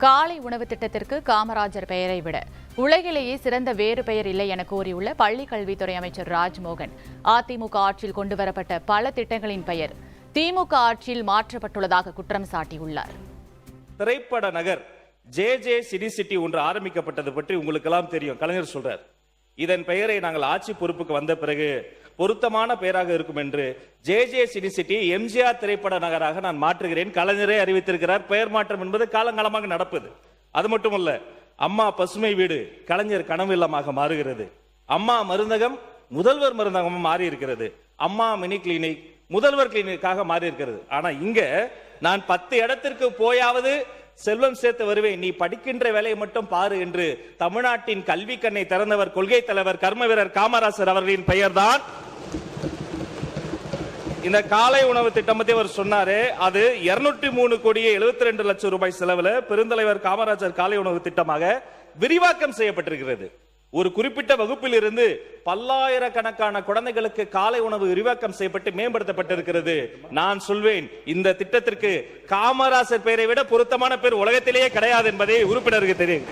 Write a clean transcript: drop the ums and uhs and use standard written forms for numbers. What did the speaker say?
காலை உணவு திட்டத்திற்கு காமராஜர் பெயரை விட உலகிலேயே சிறந்த வேறு பெயர் இல்லை என கூறியுள்ள பள்ளிக் கல்வித்துறை அமைச்சர் ராஜ்மோகன், அதிமுக ஆட்சியில் கொண்டுவரப்பட்ட பல திட்டங்களின் பெயர் திமுக ஆட்சியில் மாற்றப்பட்டுள்ளதாக குற்றம் சாட்டியுள்ளார். திரைப்பட நகர் ஜே சினி சிட்டி ஒன்று ஆரம்பிக்கப்பட்டது பற்றி உங்களுக்கெல்லாம் தெரியும். கலைஞர் சொல்றார், இதன் பெயரை நாங்கள் ஆட்சி பொறுப்புக்கு வந்த பிறகு பொருத்தமான பெயராக இருக்கும் என்று ஜே சினி சிட்டி எம்ஜிஆர் திரைப்பட நகராக நான் மாற்றுகிறேன். கலைஞரே அறிவித்திருக்கிறார். பெயர் மாற்றம் என்பது காலங்காலமாக நடப்பது. அது மட்டுமல்ல, அம்மா பசுமை வீடு கலைஞர் கனவு இல்லமாக மாறுகிறது. அம்மா மருந்தகம் முதல்வர் மருந்தகமாக மாறி இருக்கிறது. அம்மா மினி கிளினிக் முதல்வர் கிளினிக்காக மாறி இருக்கிறது. ஆனா இங்க நான் 10 இடத்திற்கு போயாவது செல்வம் சேர்த்து வருவேன், நீ படிக்கின்ற வேலையை மட்டும் பாரு என்று தமிழ்நாட்டின் கல்வி கண்ணை திறந்தவர் கொள்கை தலைவர் கர்ம வீரர் காமராசர் அவர்களின் பெயர்தான் இந்த காலை உணவு திட்டம் பத்தி அவர் சொன்னாரு. அது 203 கோடியே 72 லட்சம் ரூபாய் செலவுல பெருந்தலைவர் காமராஜர் காலை உணவு திட்டமாக விரிவாக்கம் செய்யப்பட்டிருக்கிறது. ஒரு குறிப்பிட்ட வகுப்பில் இருந்து பல்லாயிரக்கணக்கான குழந்தைகளுக்கு காலை உணவு விரிவாக்கம் செய்யப்பட்டு மேம்படுத்தப்பட்டிருக்கிறது. நான் சொல்வேன், இந்த திட்டத்திற்கு காமராசர் பெயரை விட பொருத்தமான பேர் உலகத்திலேயே கிடையாது என்பதை உறுப்பினருக்கு தெரியும்.